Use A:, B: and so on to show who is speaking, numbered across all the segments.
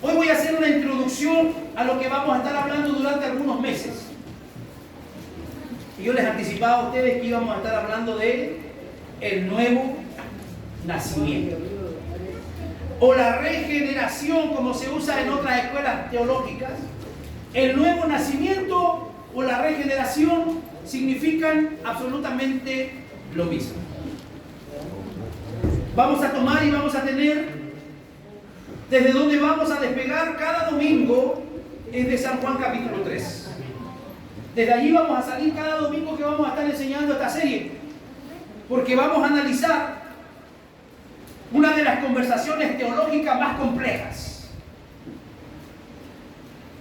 A: Hoy voy a hacer una introducción a lo que vamos a estar hablando durante algunos meses. Y yo les anticipaba a ustedes que íbamos a estar hablando de el nuevo nacimiento. O la regeneración, como se usa en otras escuelas teológicas. El nuevo nacimiento o la regeneración significan absolutamente lo mismo. Vamos a tomar y vamos a tener, desde donde vamos a despegar cada domingo, es de San Juan capítulo 3. Desde allí vamos a salir cada domingo que vamos a estar enseñando esta serie, porque vamos a analizar una de las conversaciones teológicas más complejas.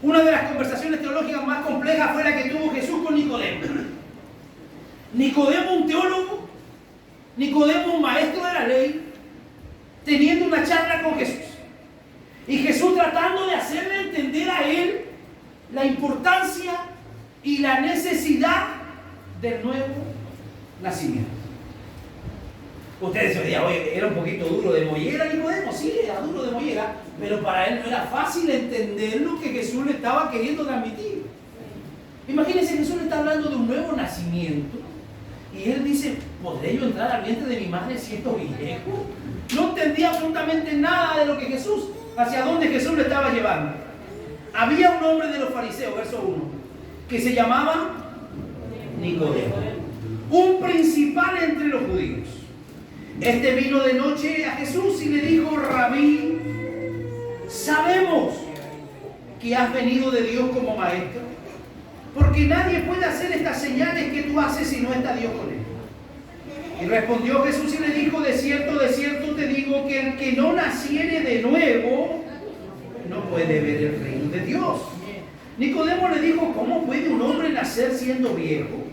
A: Una de las conversaciones teológicas más complejas fue la que tuvo Jesús con Nicodemo. Nicodemo, un teólogo, Nicodemo, un maestro de la ley, teniendo una charla con Jesús. Y Jesús tratando de hacerle entender a él la importancia y la necesidad del nuevo nacimiento. Ustedes se dirían, oye, era un poquito duro de mollera Nicodemo. Sí, era duro de mollera, pero para él no era fácil entender lo que Jesús le estaba queriendo transmitir. Imagínense, Jesús le está hablando de un nuevo nacimiento y él dice, ¿podré yo entrar al vientre de mi madre si estoy viejo? No entendía absolutamente nada de lo que Jesús, hacia dónde Jesús le estaba llevando. Había un hombre de los fariseos, verso 1, que se llamaba Nicodemo, un principal entre los judíos. Este vino de noche a Jesús y le dijo, Rabí, sabemos que has venido de Dios como maestro, porque nadie puede hacer estas señales que tú haces si no está Dios con él. Y respondió Jesús y le dijo, de cierto te digo que el que no naciere de nuevo no puede ver el reino de Dios. Nicodemo le dijo, ¿cómo puede un hombre nacer siendo viejo?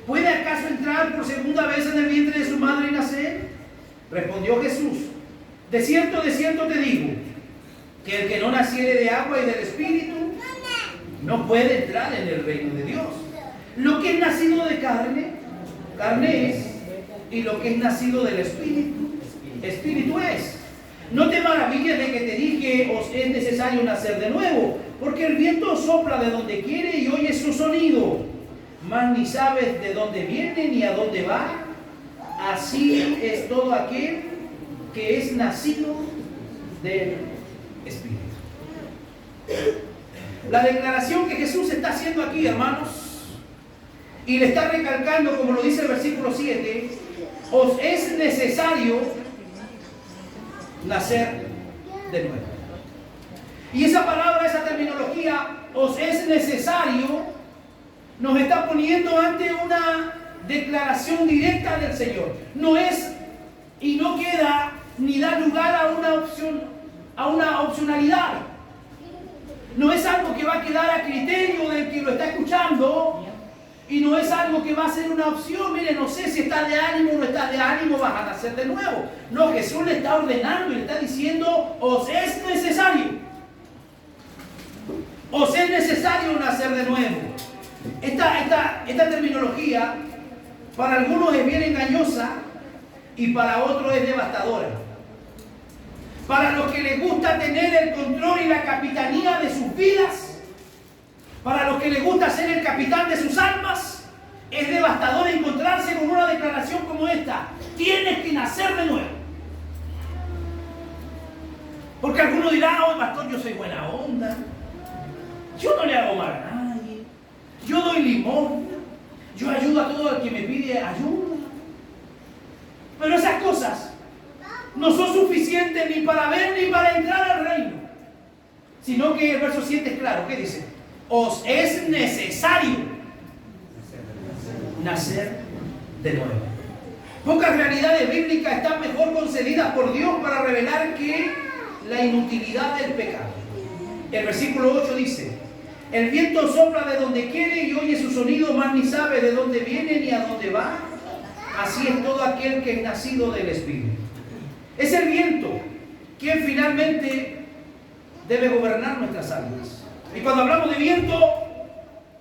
A: ¿Puede acaso entrar por segunda vez en el vientre de su madre y nacer? Respondió Jesús, de cierto te digo, que el que no naciere de agua y del Espíritu no puede entrar en el reino de Dios. Lo que es nacido de carne, carne es, y lo que es nacido del Espíritu, Espíritu es. No te maravilles de que te dije, os es necesario nacer de nuevo, porque el viento sopla de donde quiere y oyes su sonido, mas ni sabes de dónde viene ni a dónde va. Así es todo aquel que es nacido del Espíritu. La declaración que Jesús está haciendo aquí, hermanos, y le está recalcando, como lo dice el versículo 7, os es necesario nacer de nuevo. Y esa palabra, esa terminología, os es necesario, nos está poniendo ante una declaración directa del Señor. No es y no queda ni da lugar a una opción, a una opcionalidad. No es algo que va a quedar a criterio del que lo está escuchando y no es algo que va a ser una opción. Mire, no sé si estás de ánimo o no estás de ánimo, vas a nacer de nuevo. No, Jesús le está ordenando y le está diciendo, os es necesario. Os es necesario nacer de nuevo. Esta terminología para algunos es bien engañosa y para otros es devastadora. Para los que les gusta tener el control y la capitanía de sus vidas, para los que les gusta ser el capitán de sus almas, es devastador encontrarse con una declaración como esta: tienes que nacer de nuevo. Porque algunos dirán, oh pastor, yo soy buena onda, yo no le hago mal a nadie, yo doy limón, yo ayudo a todo el que me pide ayuda. Pero esas cosas no son suficientes ni para ver ni para entrar al reino. Sino que el verso 7 es claro. ¿Qué dice? Os es necesario nacer de nuevo. Pocas realidades bíblicas están mejor concedidas por Dios para revelar que la inutilidad del pecado. El versículo 8 dice: el viento sopla de donde quiere y oye su sonido, mas ni sabe de dónde viene ni a dónde va. Así es todo aquel que es nacido del Espíritu. Es el viento quien finalmente debe gobernar nuestras almas. Y cuando hablamos de viento,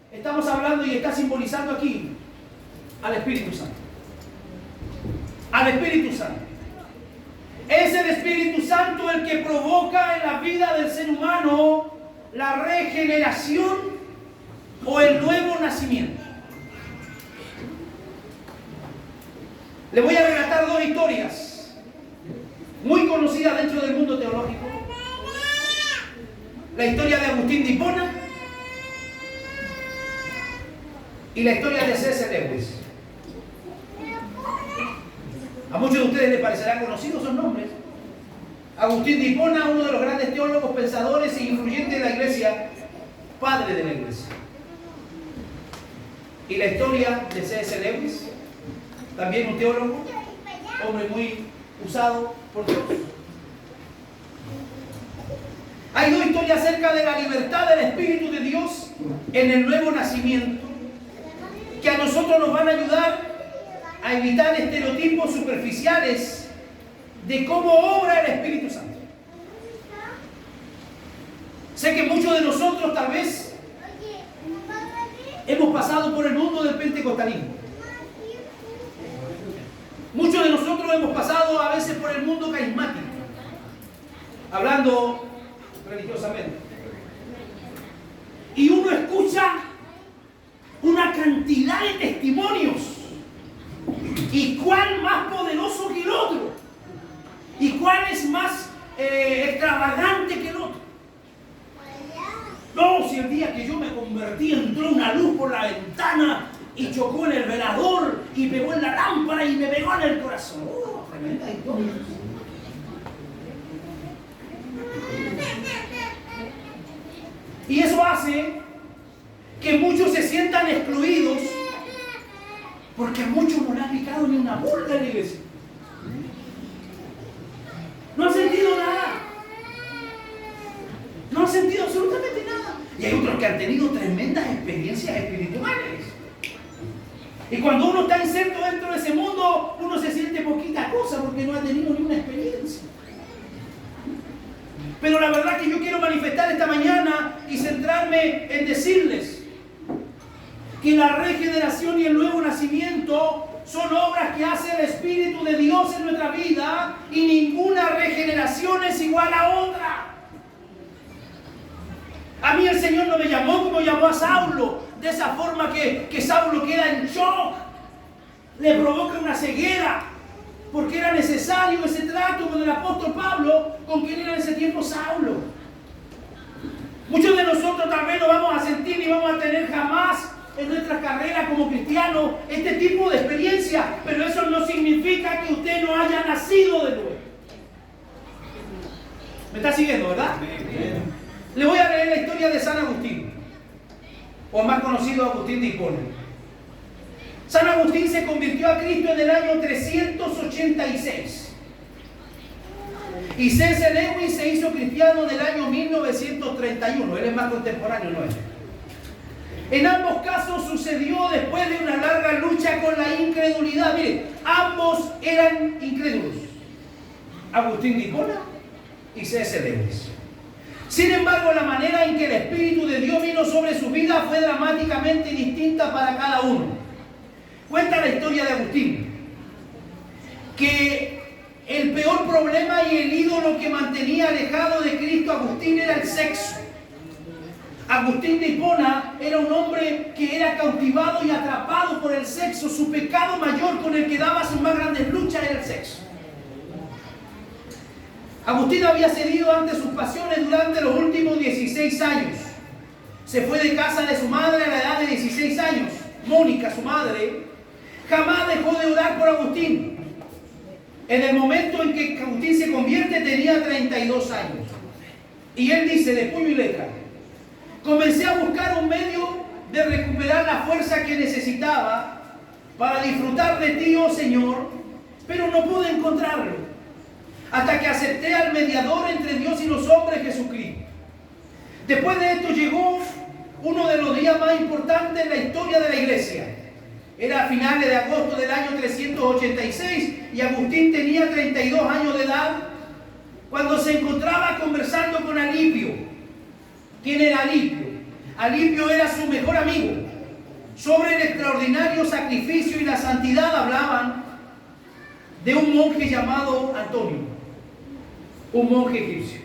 A: estamos hablando y está simbolizando aquí al Espíritu Santo. Al Espíritu Santo. Es el Espíritu Santo el que provoca en la vida del ser humano la regeneración o el nuevo nacimiento. Le voy a relatar dos historias muy conocidas dentro del mundo teológico. La historia de Agustín de Hipona y la historia de C.S. Lewis. A muchos de ustedes les parecerán conocidos esos nombres. Agustín de Hipona, uno de los grandes teólogos, pensadores e influyentes de la iglesia, padre de la iglesia. Y la historia de C.S. Lewis, también un teólogo, hombre muy usado por Dios. Hay dos historias acerca de la libertad del Espíritu de Dios en el nuevo nacimiento, que a nosotros nos van a ayudar a evitar estereotipos superficiales de cómo obra el Espíritu Santo. Sé que muchos de nosotros tal vez hemos pasado por el mundo del pentecostalismo. Muchos de nosotros hemos pasado a veces por el mundo carismático, hablando religiosamente. Y uno escucha una cantidad de testimonios. ¿Y cuál más poderoso que el otro? ¿Y cuál es más extravagante que el otro? No, si el día que yo me convertí entró una luz por la ventana y chocó en el velador y pegó en la lámpara y me pegó en el corazón. ¡Oh, tremenda historia! Y eso hace que muchos se sientan excluidos porque a muchos no le ha picado ni una burla en la iglesia. No han sentido nada. No han sentido absolutamente nada. Y hay otros que han tenido tremendas experiencias espirituales. Y cuando uno está inserto dentro de ese mundo, uno se siente poquita cosa porque no ha tenido ni una experiencia. Pero la verdad que yo quiero manifestar esta mañana y centrarme en decirles que la regeneración y el nuevo nacimiento son obras que hace el Espíritu de Dios en nuestra vida y ninguna regeneración es igual a otra. A mí el Señor no me llamó como llamó a Saulo, de esa forma que Saulo queda en shock, le provoca una ceguera, porque era necesario ese trato con el apóstol Pablo, con quien era en ese tiempo Saulo. Muchos de nosotros tal vez no vamos a sentir ni vamos a tener jamás en nuestra carrera como cristianos este tipo de experiencia, pero eso no significa que usted no haya nacido de nuevo. ¿Me está siguiendo, verdad? Le voy a leer la historia de San Agustín, o más conocido Agustín de Hipona. San Agustín se convirtió a Cristo en el año 386 y C.S. Lewis se hizo cristiano en el año 1931. Él es más contemporáneo, ¿no es? En ambos casos sucedió después de una larga lucha con la incredulidad. Miren, ambos eran incrédulos, Agustín de Hipona y C.S. Lewis. Sin embargo, la manera en que el Espíritu de Dios vino sobre su vida fue dramáticamente distinta para cada uno. Cuenta la historia de Agustín, que el peor problema y el ídolo que mantenía alejado de Cristo a Agustín era el sexo. Agustín de Hipona era un hombre que era cautivado y atrapado por el sexo. Su pecado mayor con el que daba sus más grandes luchas era el sexo. Agustín había cedido ante sus pasiones durante los últimos 16 años. Se fue de casa de su madre a la edad de 16 años. Mónica, su madre, jamás dejó de orar por Agustín. En el momento en que Agustín se convierte tenía 32 años. Y él dice de puño y letra: comencé a buscar un medio de recuperar la fuerza que necesitaba para disfrutar de ti, oh Señor, pero no pude encontrarlo. Hasta que acepté al mediador entre Dios y los hombres, Jesucristo. Después de esto llegó uno de los días más importantes en la historia de la iglesia. Era a finales de agosto del año 386 y Agustín tenía 32 años de edad cuando se encontraba conversando con Alipio. ¿Quién era Alipio? Alipio era su mejor amigo. Sobre el extraordinario sacrificio y la santidad hablaban de un monje llamado Antonio, un monje egipcio.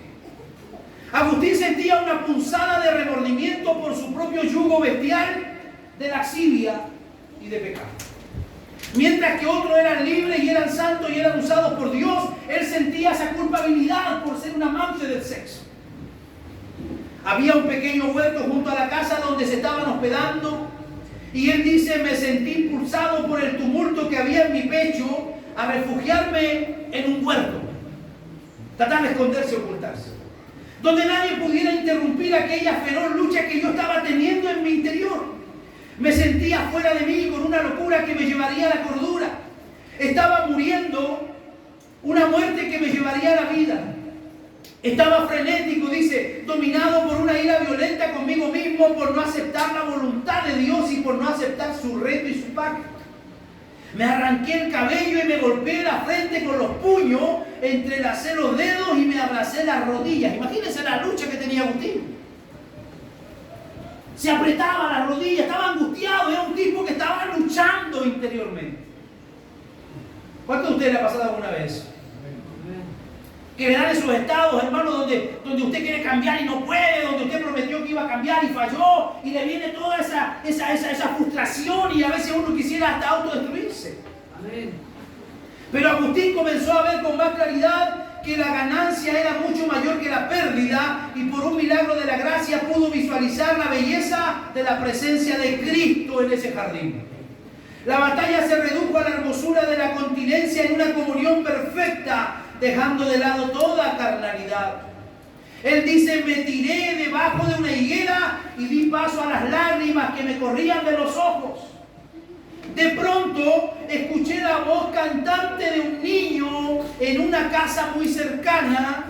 A: Agustín sentía una punzada de remordimiento por su propio yugo bestial de laxivia y de pecado. Mientras que otros eran libres y eran santos y eran usados por Dios, él sentía esa culpabilidad por ser un amante del sexo. Había un pequeño huerto junto a la casa donde se estaban hospedando, y él dice: me sentí impulsado por el tumulto que había en mi pecho a refugiarme en un huerto, tratar de esconderse y ocultarse, donde nadie pudiera interrumpir aquella feroz lucha que yo estaba teniendo en mi interior. Me sentía fuera de mí con una locura que me llevaría a la cordura. Estaba muriendo una muerte que me llevaría a la vida. Estaba frenético, dice, dominado por una ira violenta conmigo mismo por no aceptar la voluntad de Dios y por no aceptar su reto y su pacto. Me arranqué el cabello y me golpeé la frente con los puños, entrelacé los dedos y me abracé las rodillas. Imagínense la lucha que tenía Agustín. Se apretaba las rodillas, estaba angustiado, era un tipo que estaba luchando interiormente. ¿Cuánto de ustedes le ha pasado alguna vez? Que le dan esos estados, hermano, donde usted quiere cambiar y no puede, donde usted prometió que iba a cambiar y falló, y le viene toda esa frustración, y a veces uno quisiera hasta autodestruirse. Amén. Pero Agustín comenzó a ver con más claridad que la ganancia era mucho mayor que la pérdida, y por un milagro de la gracia pudo visualizar la belleza de la presencia de Cristo en ese jardín. La batalla se redujo a la hermosura de la continencia en una comunión perfecta, dejando de lado toda carnalidad. Él dice: me tiré debajo de una higuera y di paso a las lágrimas que me corrían de los ojos. De pronto escuché la voz cantante de un niño en una casa muy cercana.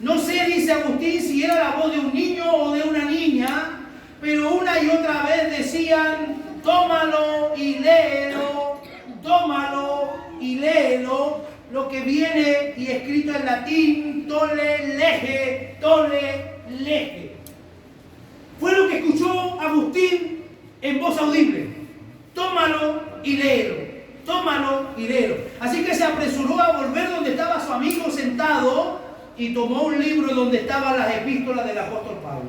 A: No sé, dice Agustín, si era la voz de un niño o de una niña, pero una y otra vez decían: tómalo y léelo, tómalo y léelo. Lo que viene y escrito en latín: tole lege. Fue lo que escuchó Agustín en voz audible: tómalo y léelo, tómalo y léelo. Así que se apresuró a volver donde estaba su amigo sentado y tomó un libro donde estaban las epístolas del apóstol Pablo.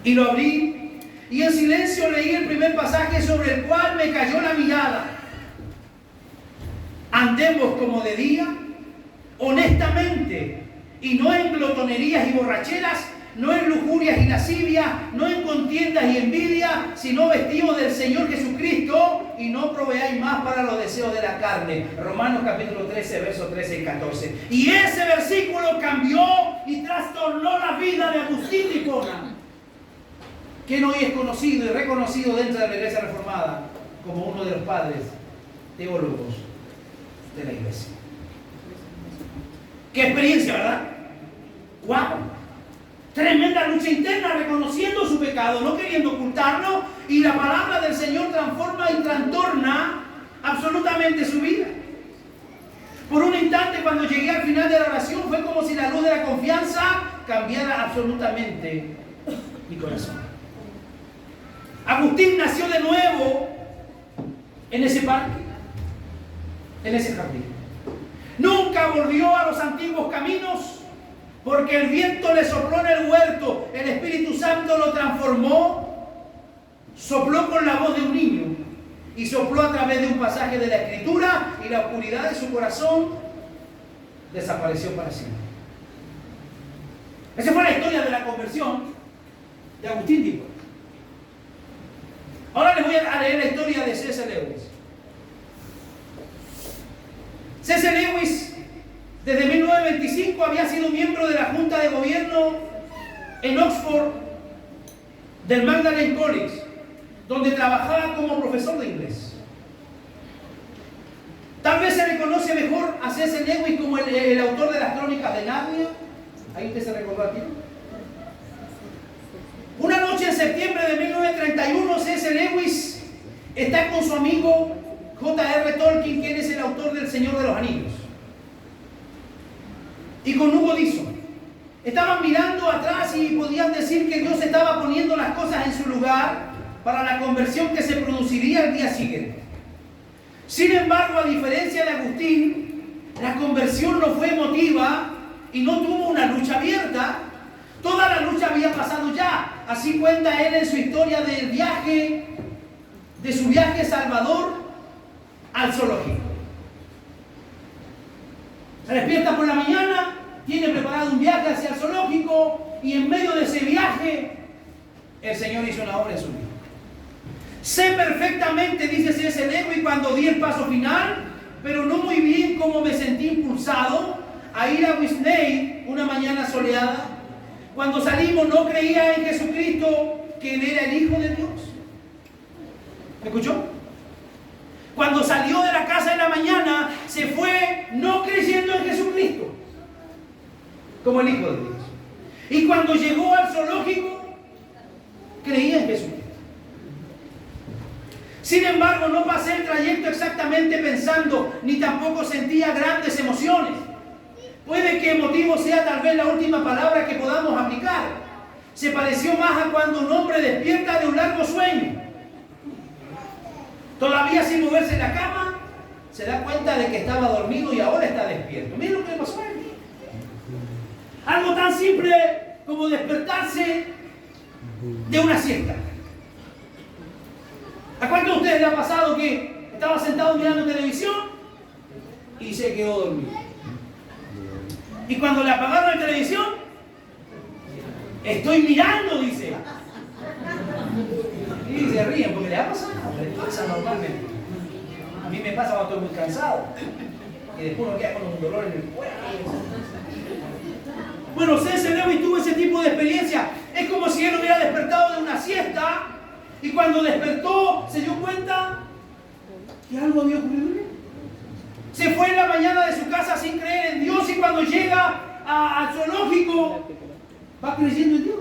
A: Y lo abrí y en silencio leí el primer pasaje, sobre el cual me cayó la mirada. Andemos como de día, honestamente, y no en glotonerías y borracheras, no en lujurias y lascivias, no en contiendas y envidia, sino vestidos del Señor Jesucristo, y no proveáis más para los deseos de la carne. Romanos capítulo 13, versos 13 y 14. Y ese versículo cambió y trastornó la vida de Agustín de Hipona, quien hoy es conocido y reconocido dentro de la Iglesia Reformada como uno de los padres teólogos de la iglesia. Qué experiencia, ¿verdad? ¡Wow! Tremenda lucha interna, reconociendo su pecado, no queriendo ocultarlo, y la palabra del Señor transforma y trastorna absolutamente su vida. Por un instante, cuando llegué al final de la oración, fue como si la luz de la confianza cambiara absolutamente mi corazón. Agustín nació de nuevo en ese parque, en ese jardín. Nunca volvió a los antiguos caminos, porque el viento le sopló en el huerto, el Espíritu Santo lo transformó, sopló con la voz de un niño y sopló a través de un pasaje de la Escritura, y la oscuridad de su corazón desapareció para siempre. Esa fue la historia de la conversión de Agustín de Hipona. Ahora les voy a leer la historia de C.S. Lewis. C.S. Lewis, desde 1925, había sido miembro de la Junta de Gobierno en Oxford del Magdalen College, donde trabajaba como profesor de inglés. Tal vez se le conoce mejor a C.S. Lewis como el autor de las Crónicas de Narnia. ¿Ahí usted se recordó aquí? Una noche en septiembre de 1931, C.S. Lewis está con su amigo J.R. Tolkien, quien es el autor del Señor de los Anillos, y con Hugo Dixon. Estaban mirando atrás y podían decir que Dios estaba poniendo las cosas en su lugar para la conversión que se produciría el día siguiente. Sin embargo, a diferencia de Agustín, la conversión no fue emotiva y no tuvo una lucha abierta, pasado ya. Así cuenta él en su historia del viaje, de su viaje a Salvador al zoológico. Se despierta por la mañana, tiene preparado un viaje hacia el zoológico y en medio de ese viaje el Señor hizo una obra en su vida. Sé perfectamente, dice C.S. Lewis, cuando di el paso final, pero no muy bien cómo me sentí impulsado a ir a Whitney una mañana soleada. Cuando salimos no creía en Jesucristo, que Él era el Hijo de Dios. ¿Me escuchó? Cuando salió de la casa en la mañana, se fue no creyendo en Jesucristo como el Hijo de Dios. Y cuando llegó al zoológico, creía en Jesucristo. Sin embargo, no pasé el trayecto exactamente pensando, ni tampoco sentía grandes emociones. Puede que emotivo sea tal vez la última palabra que podamos aplicar. Se pareció más a cuando un hombre despierta de un largo sueño. Todavía sin moverse en la cama, se da cuenta de que estaba dormido y ahora está despierto. Miren lo que le pasó a él. Algo tan simple como despertarse de una siesta. ¿A cuántos de ustedes le ha pasado que estaba sentado mirando televisión y se quedó dormido? Y cuando le apagaron la televisión, estoy mirando, dice. Y se ríen porque le ha pasado, le pasa normalmente. A mí me pasa cuando estoy muy cansado y después uno queda con un dolor en el cuerpo. Bueno, C.S. Lewis tuvo ese tipo de experiencia. Es como si él hubiera despertado de una siesta y cuando despertó se dio cuenta que algo había ocurrido. Se fue en la mañana de su casa sin creer en Dios y cuando llega al zoológico va creyendo en Dios.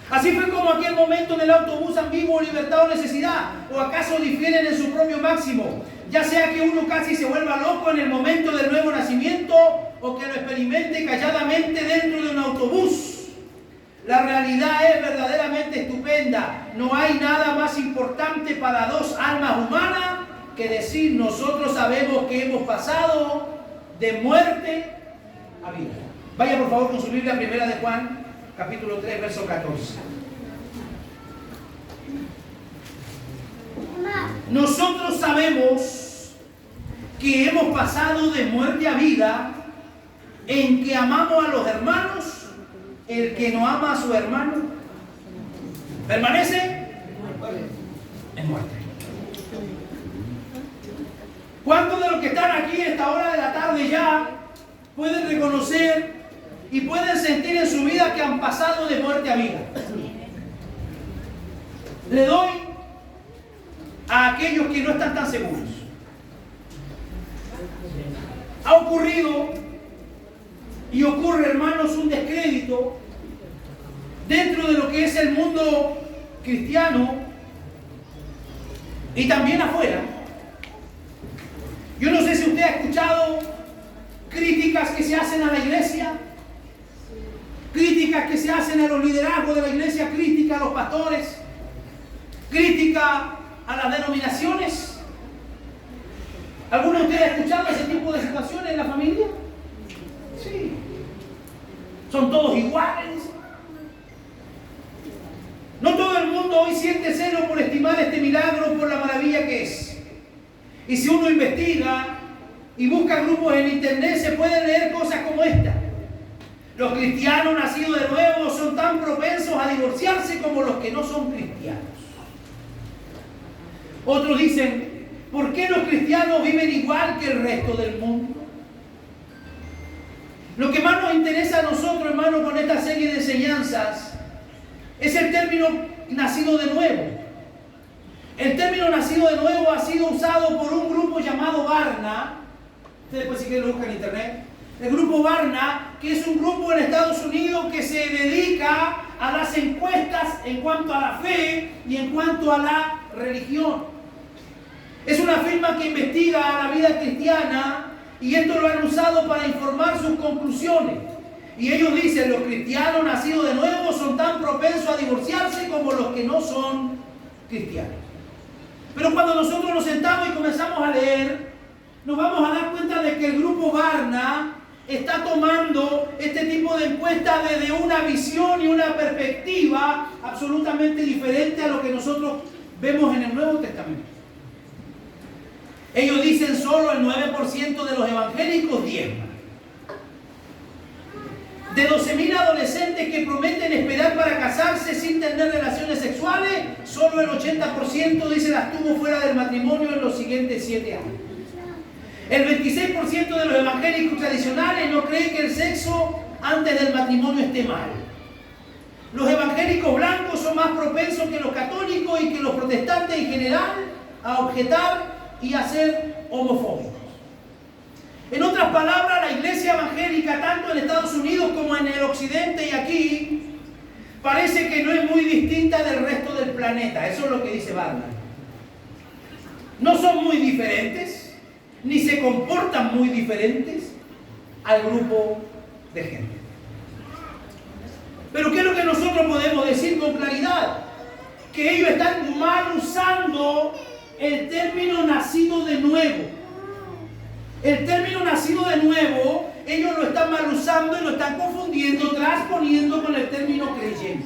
A: Así fue como aquel momento en el autobús ambiguo, libertad o necesidad, o acaso difieren en su propio máximo, ya sea que uno casi se vuelva loco en el momento del nuevo nacimiento o que lo experimente calladamente dentro de un autobús. La realidad es verdaderamente estupenda. No hay nada más importante para dos almas humanas que decir: nosotros sabemos que hemos pasado de muerte a vida. Vaya por favor con su Biblia, primera de Juan, capítulo 3, verso 14. Nosotros sabemos que hemos pasado de muerte a vida en que amamos a los hermanos. El que no ama a su hermano permanece en muerte. ¿Cuántos de los que están aquí a esta hora de la tarde ya pueden reconocer y pueden sentir en su vida que han pasado de muerte a vida? Le doy a aquellos que no están tan seguros. Ha ocurrido y ocurre, hermanos, un descrédito dentro de lo que es el mundo cristiano y también afuera. Yo no sé si usted ha escuchado críticas que se hacen a la iglesia, críticas que se hacen a los liderazgos de la iglesia, crítica a los pastores, crítica a las denominaciones. ¿Alguno de ustedes ha escuchado ese tipo de situaciones en la familia? Sí. Son todos iguales. No todo el mundo hoy siente celo por estimar este milagro por la maravilla que es. Y si uno investiga y busca grupos en internet, se pueden leer cosas como esta: los cristianos nacidos de nuevo son tan propensos a divorciarse como los que no son cristianos. Otros dicen: ¿por qué los cristianos viven igual que el resto del mundo? Lo que más nos interesa a nosotros, hermanos, con esta serie de enseñanzas es el término nacido de nuevo. El término nacido de nuevo ha sido usado por un grupo llamado Barna. Ustedes después si quieren lo buscan en internet. El grupo Barna, que es un grupo en Estados Unidos que se dedica a las encuestas en cuanto a la fe y en cuanto a la religión. Es una firma que investiga la vida cristiana y esto lo han usado para informar sus conclusiones. Y ellos dicen: los cristianos nacidos de nuevo son tan propensos a divorciarse como los que no son cristianos. Pero cuando nosotros nos sentamos y comenzamos a leer, nos vamos a dar cuenta de que el grupo Barna está tomando este tipo de encuestas desde una visión y una perspectiva absolutamente diferente a lo que nosotros vemos en el Nuevo Testamento. Ellos dicen solo el 9% de los evangélicos diezman. De 12.000 adolescentes que prometen esperar para casarse sin tener relaciones sexuales, solo el 80% dice las tuvo fuera del matrimonio en los siguientes 7 años. El 26% de los evangélicos tradicionales no creen que el sexo antes del matrimonio esté mal. Los evangélicos blancos son más propensos que los católicos y que los protestantes en general a objetar y a ser homofóbicos. En otras palabras, la iglesia evangélica, tanto en Estados Unidos como en el occidente y aquí, parece que no es muy distinta del resto del planeta. Eso es lo que dice Barna. No son muy diferentes, ni se comportan muy diferentes al grupo de gente. Pero ¿qué es lo que nosotros podemos decir con claridad? Que ellos están mal usando el término nacido de nuevo. El término nacido de nuevo, ellos lo están mal usando y lo están confundiendo, transponiendo con el término creyente.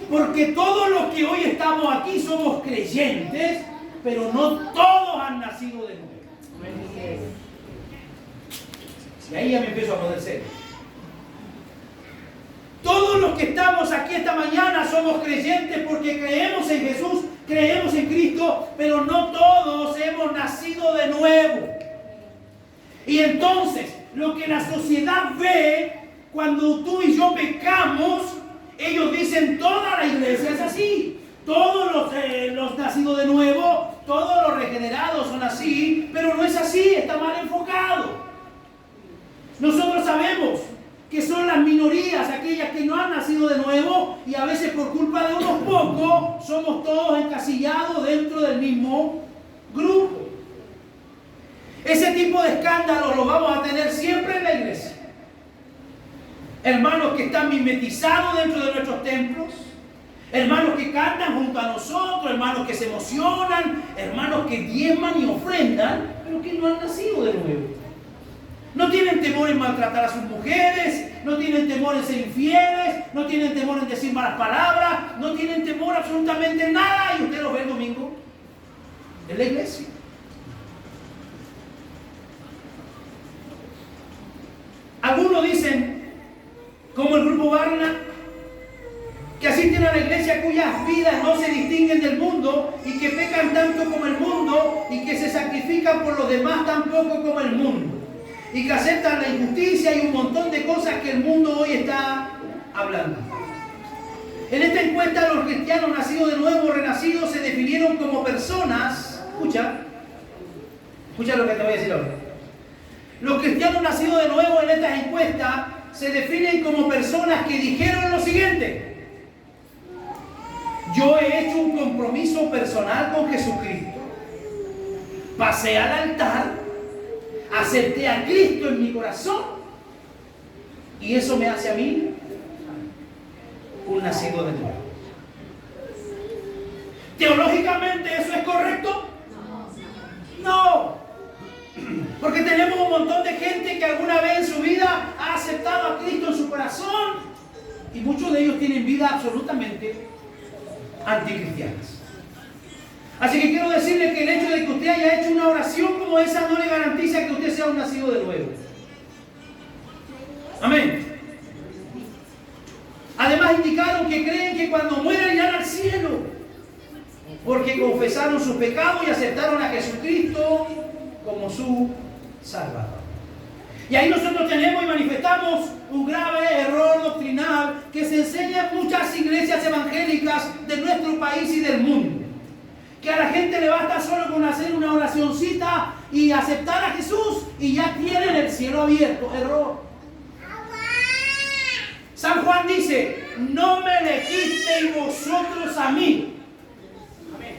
A: Porque todos los que hoy estamos aquí somos creyentes, pero no todos han nacido de nuevo. Y ahí ya me empiezo a poner serio. Todos los que estamos aquí esta mañana somos creyentes porque creemos en Jesús, creemos en Cristo, pero no todos hemos nacido de nuevo. Y entonces, lo que la sociedad ve cuando tú y yo pecamos, ellos dicen toda la iglesia es así. Todos los nacidos de nuevo, todos los regenerados son así, pero no es así, está mal enfocado. Nosotros sabemos que son las minorías, aquellas que no han nacido de nuevo, y a veces por culpa de unos pocos, somos todos encasillados dentro del mismo grupo. Ese tipo de escándalos los vamos a tener siempre en la iglesia. Hermanos que están mimetizados dentro de nuestros templos, hermanos que cantan junto a nosotros, hermanos que se emocionan, hermanos que diezman y ofrendan, pero que no han nacido de nuevo. No tienen temor en maltratar a sus mujeres, no tienen temor en ser infieles, no tienen temor en decir malas palabras, no tienen temor absolutamente en nada, y usted los ve el domingo en la iglesia. Algunos dicen, como el grupo Barna, que asisten a la iglesia cuyas vidas no se distinguen del mundo y que pecan tanto como el mundo y que se sacrifican por los demás tan poco como el mundo y que aceptan la injusticia y un montón de cosas que el mundo hoy está hablando. En esta encuesta, los cristianos nacidos de nuevo, renacidos, se definieron como personas. Escucha lo que te voy a decir ahora. Los cristianos nacidos de nuevo en estas encuestas se definen como personas que dijeron lo siguiente: yo he hecho un compromiso personal con Jesucristo, pasé al altar, acepté a Cristo en mi corazón y eso me hace a mí un nacido de nuevo. ¿Teológicamente eso es correcto? No. Porque tenemos un montón de gente que alguna vez en su vida ha aceptado a Cristo en su corazón y muchos de ellos tienen vidas absolutamente anticristianas. Así que quiero decirle que el hecho de que usted haya hecho una oración como esa no le garantiza que usted sea un nacido de nuevo. Amén. Además indicaron que creen que cuando mueran irán al cielo porque confesaron sus pecados y aceptaron a Jesucristo como su Salvador. Y ahí nosotros tenemos y manifestamos un grave error doctrinal que se enseña en muchas iglesias evangélicas de nuestro país y del mundo. Que a la gente le basta solo con hacer una oracioncita y aceptar a Jesús y ya tienen el cielo abierto. Error. San Juan dice: no me elegisteis vosotros a mí.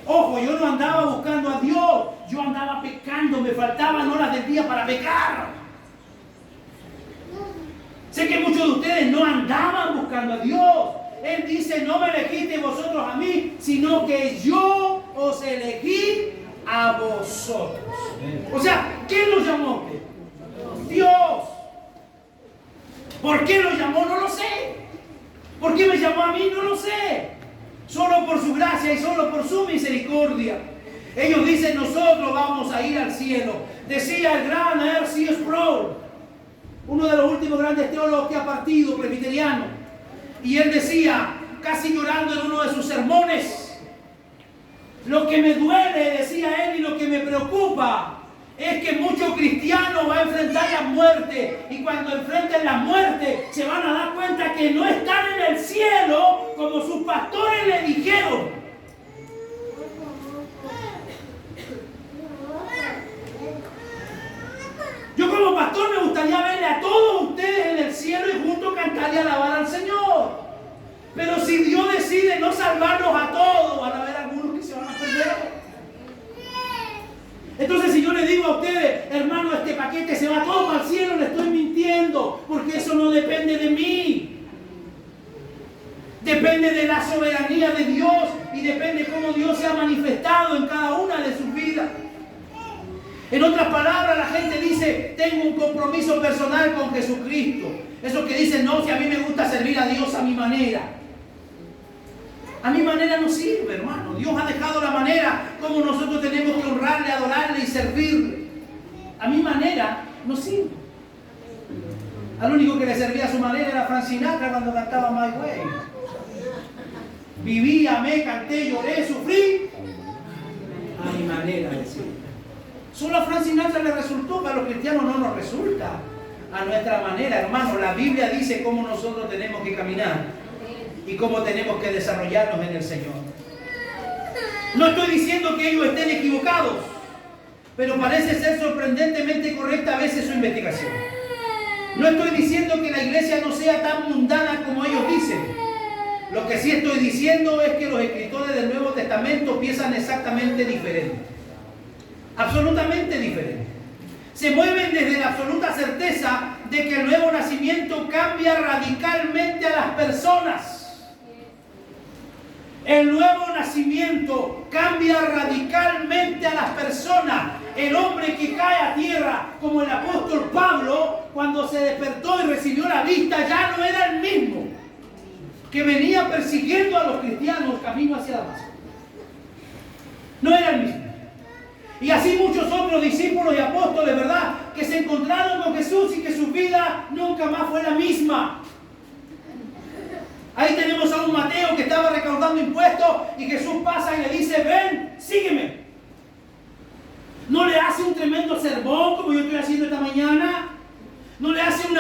A: Ojo, yo no andaba buscando a Dios, yo andaba pecando, me faltaban horas del día para pecar. Sé que muchos de ustedes no andaban buscando a Dios. Él dice: no me elegisteis vosotros a mí, sino que yo os elegí a vosotros. O sea, ¿quién los llamó? Dios. ¿Por qué lo llamó? No lo sé. ¿Por qué me llamó a mí? No lo sé. Solo por su gracia y solo por su misericordia. Ellos dicen, nosotros vamos a ir al cielo. Decía el gran R.C. Sproul, uno de los últimos grandes teólogos que ha partido, presbiteriano. Y él decía, casi llorando en uno de sus sermones, lo que me duele, decía él, y lo que me preocupa, es que muchos cristianos van a enfrentar la muerte, y cuando enfrenten la muerte se van a dar cuenta que no están en el cielo como sus pastores le dijeron. Yo como pastor me gustaría verle a todos ustedes en el cielo y juntos cantar y alabar al Señor. Pero si Dios decide no salvarlos a todos, van a haber algunos que se van a perder. Entonces, si yo le digo a ustedes, hermano, este paquete se va todo al cielo, le estoy mintiendo, porque eso no depende de mí. Depende de la soberanía de Dios y depende cómo Dios se ha manifestado en cada una de sus vidas. En otras palabras, la gente dice, tengo un compromiso personal con Jesucristo. Eso que dicen, no, si a mí me gusta servir a Dios a mi manera. A mi manera no sirve, hermano. Dios ha dejado la manera como nosotros tenemos que honrarle, adorarle y servirle. A mi manera no sirve. Al único que le servía a su manera era Frank Sinatra cuando cantaba My Way. Viví, amé, canté, lloré, sufrí. A mi manera, decía. Solo a Frank Sinatra le resultó, pero a los cristianos no nos resulta. A nuestra manera, hermano. La Biblia dice cómo nosotros tenemos que caminar y cómo tenemos que desarrollarnos en el Señor. No estoy diciendo que ellos estén equivocados, pero parece ser sorprendentemente correcta a veces su investigación. No estoy diciendo que la iglesia no sea tan mundana como ellos dicen. Lo que sí estoy diciendo es que los escritores del Nuevo Testamento piensan exactamente diferente. Absolutamente diferente. Se mueven desde la absoluta certeza de que el nuevo nacimiento cambia radicalmente a las personas. El nuevo nacimiento cambia radicalmente a las personas. El hombre que cae a tierra, como el apóstol Pablo, cuando se despertó y recibió la vista, ya no era el mismo que venía persiguiendo a los cristianos camino hacia Damasco. No era el mismo. Y así muchos otros discípulos y apóstoles, ¿verdad?, que se encontraron con Jesús y que su vida nunca más fue la misma. Ahí tenemos a un Mateo que estaba recaudando impuestos y Jesús pasa y le dice, ven, sígueme. No le hace un tremendo sermón como yo estoy haciendo esta mañana. No le hace un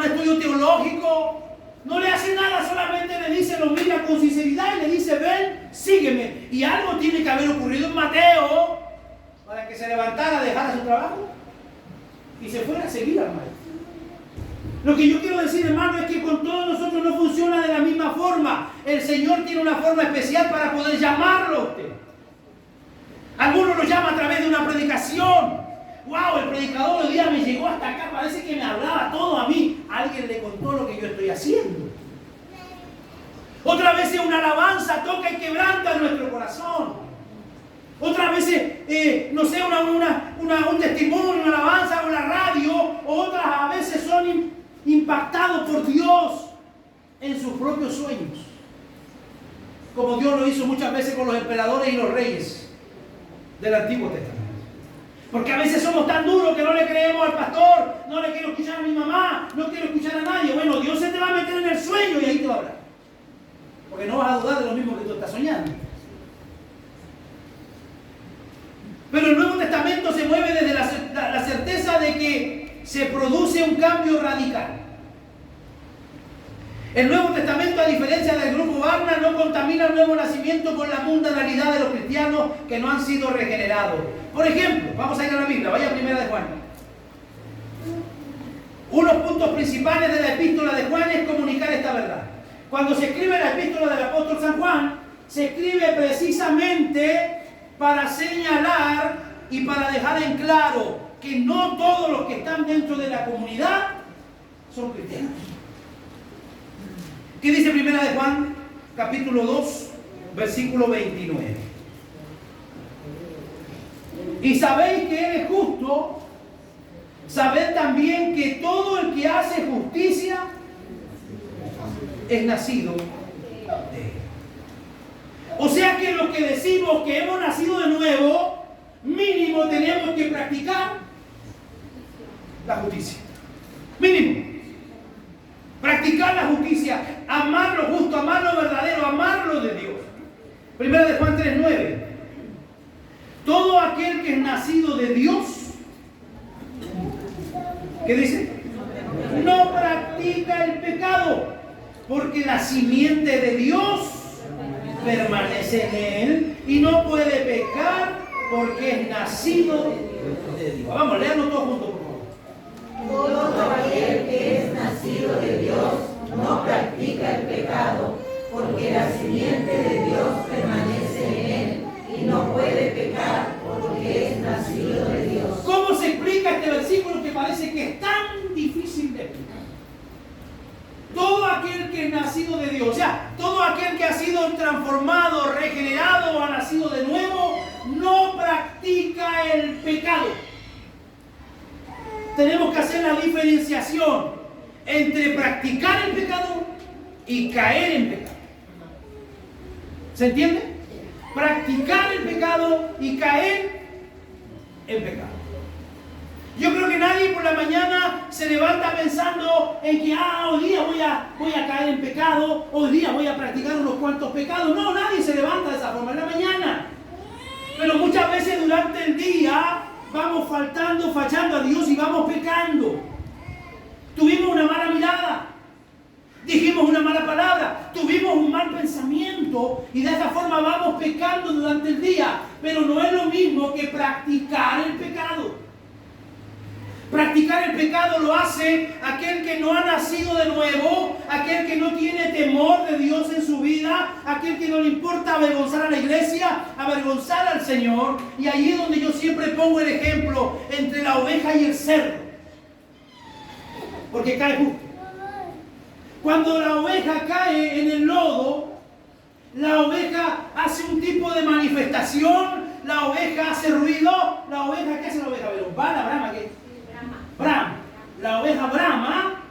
A: estudio teológico. No le hace nada, solamente le dice, lo mira con sinceridad y le dice, ven, sígueme. Y algo tiene que haber ocurrido en Mateo para que se levantara, dejara su trabajo y se fuera a seguir al maestro. Lo que yo quiero decir, hermano, es que con todos nosotros no funciona de la misma forma. El Señor tiene una forma especial para poder llamarlo a usted. Algunos lo llaman a través de una predicación. ¡Wow! El predicador hoy día me llegó hasta acá, parece que me hablaba todo a mí. Alguien le contó lo que yo estoy haciendo. Otras veces una alabanza toca y quebranta nuestro corazón. Otras veces, no sé, un testimonio, una alabanza, una radio. Otras a veces son impactados por Dios en sus propios sueños. Como Dios lo hizo muchas veces con los emperadores y los reyes del Antiguo Testamento. Porque a veces somos tan duros que no le creemos al pastor, no le quiero escuchar a mi mamá, no quiero escuchar a nadie. Bueno, Dios se te va a meter en el sueño y ahí te va a hablar. Porque no vas a dudar de lo mismo que tú estás soñando. Pero el Nuevo Testamento se mueve desde la certeza de que se produce un cambio radical. El Nuevo Testamento, a diferencia del grupo Wagner, no contamina el nuevo nacimiento con la mundanalidad de los cristianos que no han sido regenerados. Por ejemplo, vamos a ir a la Biblia, vaya a 1 de Juan. Unos puntos principales de la epístola de Juan es comunicar esta verdad. Cuando se escribe la epístola del apóstol San Juan, se escribe precisamente para señalar y para dejar en claro que no todos los que están dentro de la comunidad son cristianos. ¿Qué dice 1 de Juan, capítulo 2, versículo 29? Y sabéis que Él es justo, sabed también que todo el que hace justicia es nacido de Él. O sea que los que decimos que hemos nacido de nuevo, mínimo tenemos que practicar la justicia. Mínimo. Practicar la justicia, amar lo justo, amar lo verdadero, amar lo de Dios. Primera de Juan 3:9. Todo aquel que es nacido de Dios, ¿qué dice? No practica el pecado, porque la simiente de Dios permanece en él y no puede pecar porque es nacido de Dios. Vamos, léanlo todos juntos, por favor.
B: Todo aquel que es nacido de Dios no practica el pecado, porque la simiente de Dios permanece en él y no puede pecar porque es nacido de Dios.
A: ¿Cómo se explica este versículo que parece que es tan difícil de explicar? Todo aquel que es nacido de Dios, o sea, todo aquel que ha sido transformado, regenerado o ha nacido de nuevo, no practica el pecado. Tenemos que hacer la diferenciación entre practicar el pecado y caer en pecado. ¿Se entiende? Practicar el pecado y caer en pecado. Yo creo que nadie por la mañana se levanta pensando en que hoy día voy a caer en pecado, hoy día voy a practicar unos cuantos pecados. No, nadie se levanta de esa forma en la mañana. Pero muchas veces durante el día vamos fallando a Dios y vamos pecando. Tuvimos una mala mirada, dijimos una mala palabra, tuvimos un mal pensamiento y de esa forma vamos pecando durante el día. Pero no es lo mismo que practicar el pecado. Practicar el pecado lo hace aquel que no ha nacido de nuevo, aquel que no tiene temor de Dios en su vida, aquel que no le importa avergonzar a la iglesia, avergonzar al Señor. Y ahí es donde yo siempre pongo el ejemplo entre la oveja y el cerdo, porque cae justo. Cuando la oveja cae en el lodo, la oveja hace un tipo de manifestación, la oveja hace ruido. La oveja, ¿qué hace la oveja? Pero va la brama, ¿qué? Brama. La oveja brama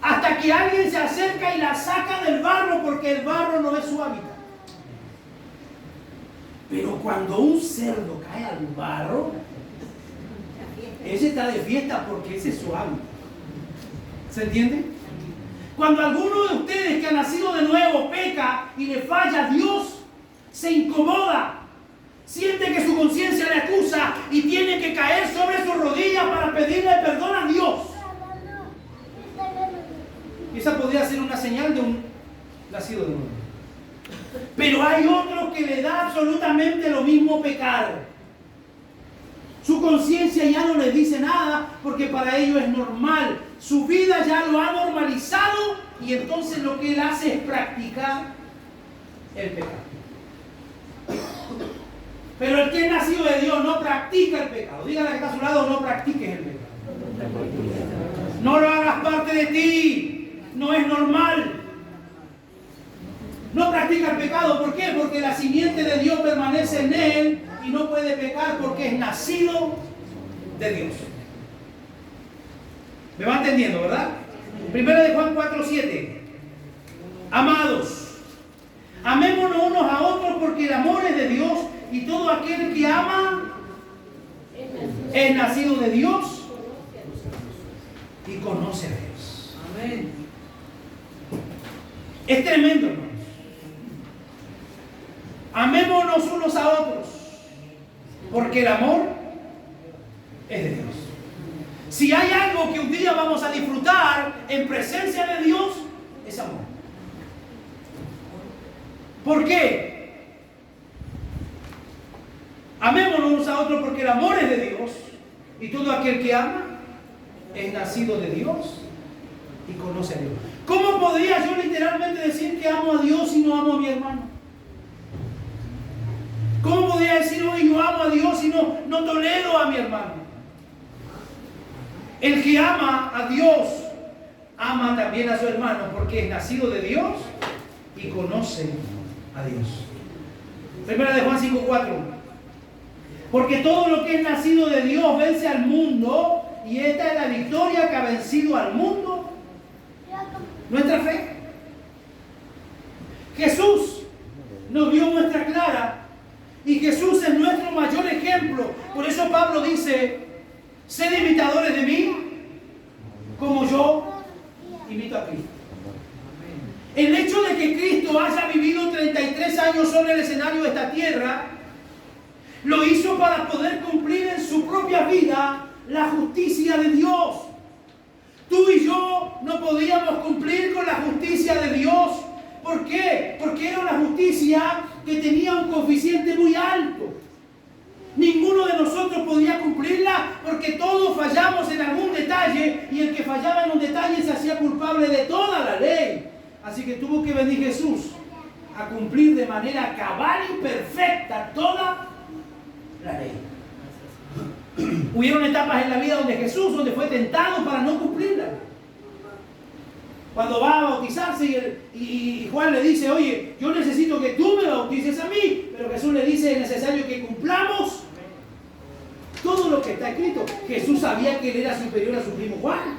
A: hasta que alguien se acerca y la saca del barro, porque el barro no es su hábitat. Pero cuando un cerdo cae al barro, ese está de fiesta porque ese es su hábitat. ¿Se entiende? Cuando alguno de ustedes que ha nacido de nuevo peca y le falla a Dios, se incomoda. Siente que su conciencia le acusa y tiene que caer sobre sus rodillas para pedirle perdón a Dios. Esa podría ser una señal de un nacido de nuevo. Pero hay otro que le da absolutamente lo mismo pecar. Su conciencia ya no le dice nada porque para ellos es normal. Su vida ya lo ha normalizado y entonces lo que él hace es practicar el pecado. Pero el que es nacido de Dios no practica el pecado. Dígale que está a su lado, no practiques el pecado. No lo hagas parte de ti. No es normal. No practica el pecado. ¿Por qué? Porque la simiente de Dios permanece en él y no puede pecar porque es nacido de Dios. ¿Me va entendiendo, verdad? Primera de Juan 4:7. Amados, amémonos unos a otros porque el amor es de Dios. Y todo aquel que ama es nacido de Dios y conoce a Dios. Amén. Es tremendo, hermanos. Amémonos unos a otros, porque el amor es de Dios. Si hay algo que un día vamos a disfrutar en presencia de Dios, es amor. ¿Por qué? Amémonos unos a otros porque el amor es de Dios y todo aquel que ama es nacido de Dios y conoce a Dios. ¿Cómo podría yo literalmente decir que amo a Dios si no amo a mi hermano? ¿Cómo podría decir hoy yo amo a Dios si no tolero a mi hermano? El que ama a Dios ama también a su hermano porque es nacido de Dios y conoce a Dios. Primera de Juan 5:4. Porque todo lo que es nacido de Dios vence al mundo, y esta es la victoria que ha vencido al mundo, nuestra fe. Jesús nos dio muestra clara y Jesús es nuestro mayor ejemplo. Por eso Pablo dice, sed imitadores de mí como yo imito a Cristo. El hecho de que Cristo haya vivido 33 años sobre el escenario de esta tierra, lo hizo para poder cumplir en su propia vida la justicia de Dios. Tú y yo no podíamos cumplir con la justicia de Dios. ¿Por qué? Porque era una justicia que tenía un coeficiente muy alto. Ninguno de nosotros podía cumplirla porque todos fallamos en algún detalle y el que fallaba en un detalle se hacía culpable de toda la ley. Así que tuvo que venir Jesús a cumplir de manera cabal y perfecta toda la ley. Hubieron etapas en la vida donde Jesús, donde fue tentado para no cumplirla. Cuando va a bautizarse y Juan le dice, oye, yo necesito que tú me bautices a mí, pero Jesús le dice, es necesario que cumplamos todo lo que está escrito. Jesús sabía que él era superior a su primo Juan,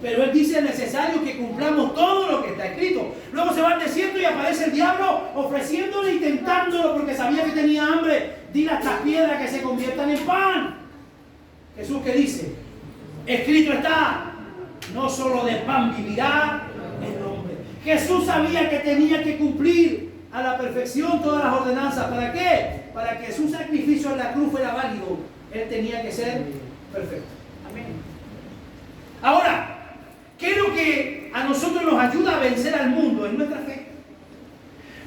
A: pero él dice, es necesario que cumplamos todo lo que está escrito. Luego se va al desierto y aparece el diablo ofreciéndole y tentándolo porque sabía que tenía hambre. Dile a estas piedras que se conviertan en pan. Jesús, ¿qué dice? Escrito está, no solo de pan vivirá el hombre. Jesús sabía que tenía que cumplir a la perfección todas las ordenanzas. ¿Para qué? Para que su sacrificio en la cruz fuera válido. Él tenía que ser perfecto. Amén. Ahora, ¿qué es lo que a nosotros nos ayuda a vencer al mundo? Es nuestra fe.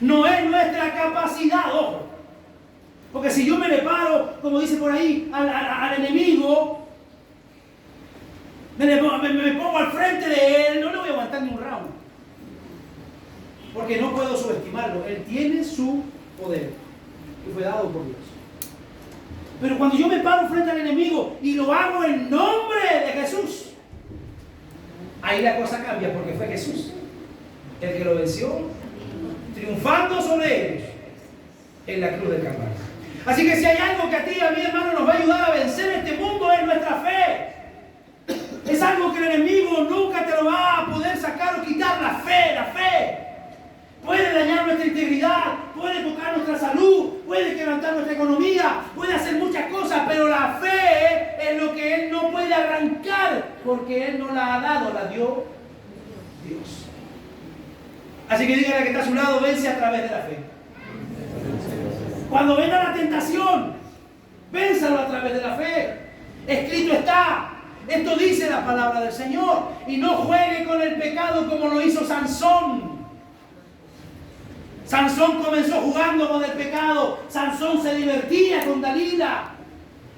A: No es nuestra capacidad, ojo. Porque si yo me le paro, como dice por ahí, al enemigo, me pongo al frente de él, no le voy a aguantar ni un round. Porque no puedo subestimarlo. Él tiene su poder y fue dado por Dios. Pero cuando yo me paro frente al enemigo y lo hago en nombre de Jesús, ahí la cosa cambia porque fue Jesús el que lo venció, triunfando sobre ellos en la cruz del Calvario. Así que si hay algo que a ti y a mi hermano nos va a ayudar a vencer este mundo es nuestra fe. Es algo que el enemigo nunca te lo va a poder sacar o quitar. La fe. Puede dañar nuestra integridad, puede tocar nuestra salud, puede quebrantar nuestra economía, puede hacer muchas cosas, pero la fe es lo que Él no puede arrancar porque Él no la ha dado, la dio Dios. Así que dígale que está a su lado, vence a través de la fe. Cuando venga la tentación, vénsalo a través de la fe. Escrito está. Esto dice la palabra del Señor. Y no juegue con el pecado como lo hizo Sansón. Sansón comenzó jugando con el pecado. Sansón se divertía con Dalila.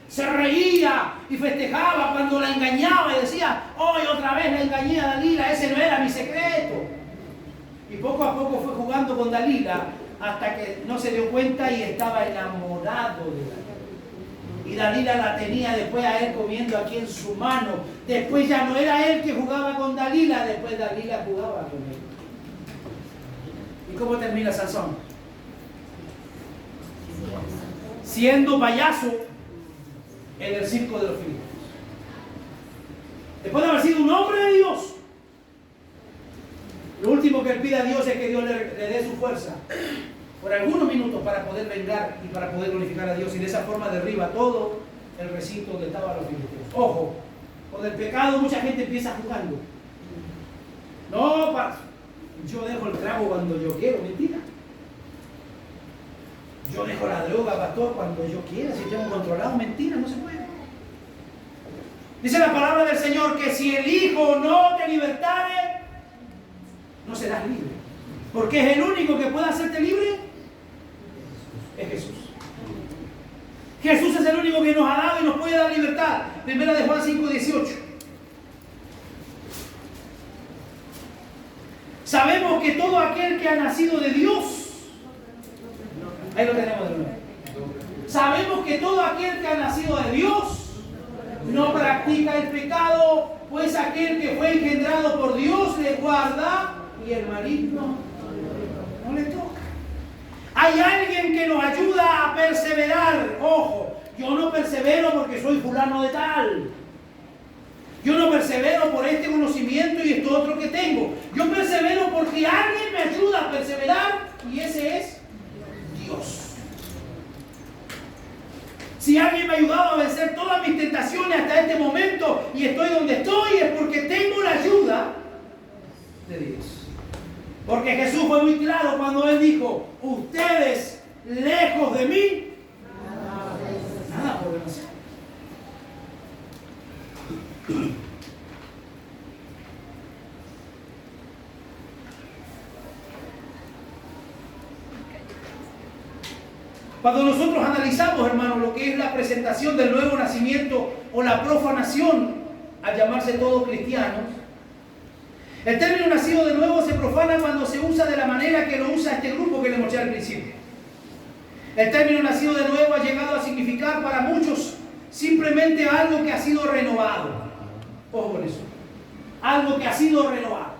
A: Se reía y festejaba cuando la engañaba y decía, hoy otra vez la engañé a Dalila, ese no era mi secreto. Y poco a poco fue jugando con Dalila hasta que no se dio cuenta y estaba enamorado de Dalila. Y Dalila la tenía después a él comiendo aquí en su mano. Después ya no era él que jugaba con Dalila, después Dalila jugaba con él. ¿Y cómo termina Sansón? Siendo payaso en el circo de los filisteos. Después de haber sido un hombre de Dios, lo último que él pide a Dios es que Dios le dé su fuerza por algunos minutos para poder vengar y para poder glorificar a Dios, y de esa forma derriba todo el recinto donde estaban los filisteos. Ojo, con el pecado mucha gente empieza jugando. No, yo dejo el trago cuando yo quiero, mentira. Yo dejo la droga, pastor, cuando yo quiera, si tengo controlado, mentira, no se puede. Dice la palabra del Señor que si el Hijo no te libertare, no serás libre. Porque es el único que puede hacerte libre, es Jesús. Jesús es el único que nos ha dado y nos puede dar libertad. Primera de Juan 5:18. Sabemos que todo aquel que ha nacido de Dios, ahí lo tenemos de nuevo. Sabemos que todo aquel que ha nacido de Dios no practica el pecado, pues aquel que fue engendrado por Dios le guarda y el maligno no le toca. Hay alguien que nos ayuda a perseverar. Ojo, yo no persevero porque soy fulano de tal. Yo no persevero por este conocimiento y esto otro que tengo. Yo persevero porque alguien me ayuda a perseverar y ese es Dios. Si alguien me ha ayudado a vencer todas mis tentaciones hasta este momento y estoy donde estoy, es porque tengo la ayuda de Dios. Porque Jesús fue muy claro cuando Él dijo: ustedes lejos de mí, nada podrán hacer. Cuando nosotros analizamos, hermanos, lo que es la presentación del nuevo nacimiento o la profanación al llamarse todos cristianos, el término nacido de nuevo se profana cuando se usa de la manera que lo usa este grupo que le mostré al principio. El término nacido de nuevo ha llegado a significar para muchos simplemente algo que ha sido renovado. Ojo con eso. Algo que ha sido renovado.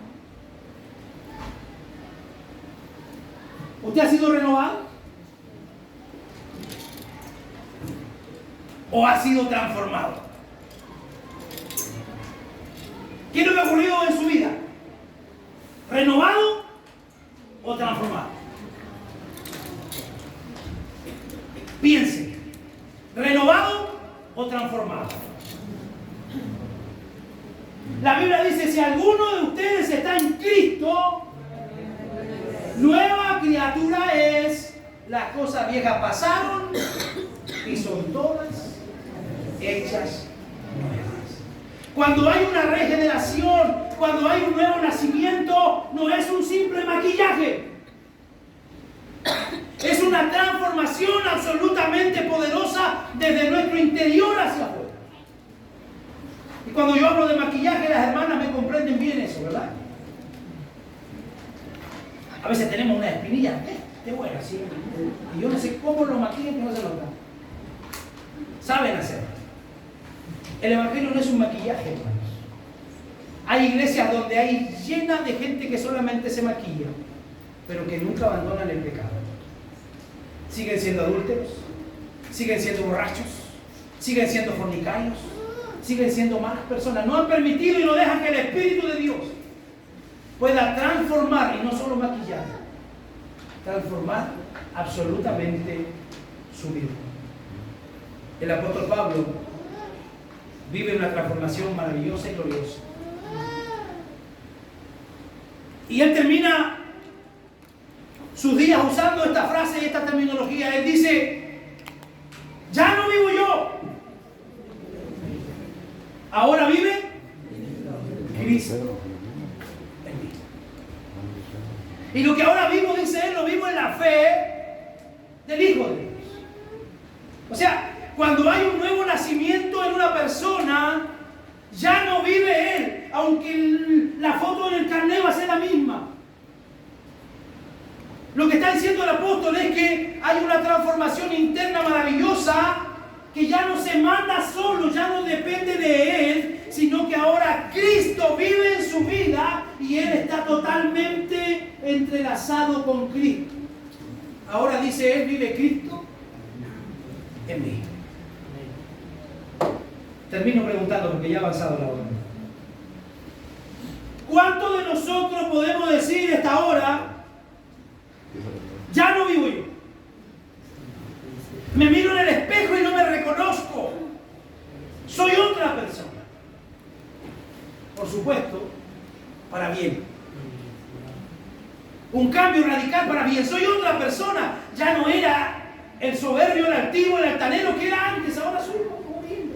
A: ¿Usted ha sido renovado? ¿O ha sido transformado? ¿Qué es lo que ha ocurrido en su vida? ¿Renovado o transformado? Piense, ¿renovado o transformado? La Biblia dice: si alguno de ustedes está en Cristo, nueva criatura es, las cosas viejas pasaron y son todas hechas nuevas. Cuando hay una regeneración, cuando hay un nuevo nacimiento, no es un simple maquillaje. Es una transformación absolutamente poderosa desde nuestro interior hacia afuera. Y cuando yo hablo de maquillaje, las hermanas me comprenden bien eso, ¿verdad? A veces tenemos una espinilla, qué buena, ¿sí? Y yo no sé cómo lo maquillan que no se nota. Saben hacerlo. El evangelio no es un maquillaje, hermanos. Hay iglesias donde hay llenas de gente que solamente se maquilla, pero que nunca abandonan el pecado. Siguen siendo adúlteros, siguen siendo borrachos, siguen siendo fornicarios, siguen siendo malas personas. No han permitido y no dejan que el Espíritu de Dios pueda transformar, y no solo maquillar, transformar absolutamente su vida. El apóstol Pablo vive una transformación maravillosa y gloriosa. Y él termina sus días usando esta frase y esta terminología. Él dice: ya no vivo yo, ahora vive Cristo en mí. Y lo que ahora vivo, dice él, lo vivo en la fe del Hijo de Dios. O sea, cuando hay un nuevo nacimiento en una persona, ya no vive él, aunque la foto en el carnet va a ser la misma. Lo que está diciendo el apóstol es que hay una transformación interna maravillosa, que ya no se manda solo, ya no depende de él, sino que ahora Cristo vive en su vida y él está totalmente entrelazado con Cristo. Ahora dice él: vive Cristo en mí. Termino preguntando porque ya ha avanzado la hora. ¿Cuántos de nosotros podemos decir esta hora: ya no vivo yo? Me miro en el espejo y no me reconozco. Soy otra persona. Por supuesto, para bien. Un cambio radical para bien. Soy otra persona. Ya no era el soberbio, el altivo, el altanero que era antes. Ahora soy como bien.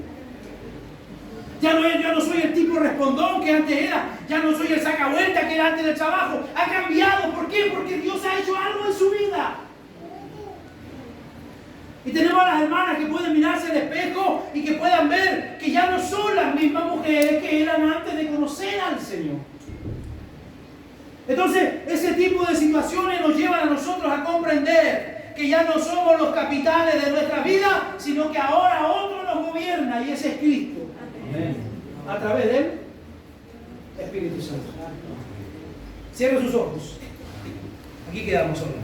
A: Ya no soy el tipo respondón que antes era. Ya no soy el sacavuelta que era antes del trabajo. Ha cambiado. ¿Por qué? Porque Dios ha hecho algo en su vida. Y tenemos a las hermanas que pueden mirarse al espejo y que puedan ver que ya no son las mismas mujeres que eran antes de conocer al Señor. Entonces, ese tipo de situaciones nos llevan a nosotros a comprender que ya no somos los capitanes de nuestra vida, sino que ahora otro nos gobierna, y ese es Cristo. Amén. A través del Espíritu Santo. Cierren sus ojos. Aquí quedamos solos.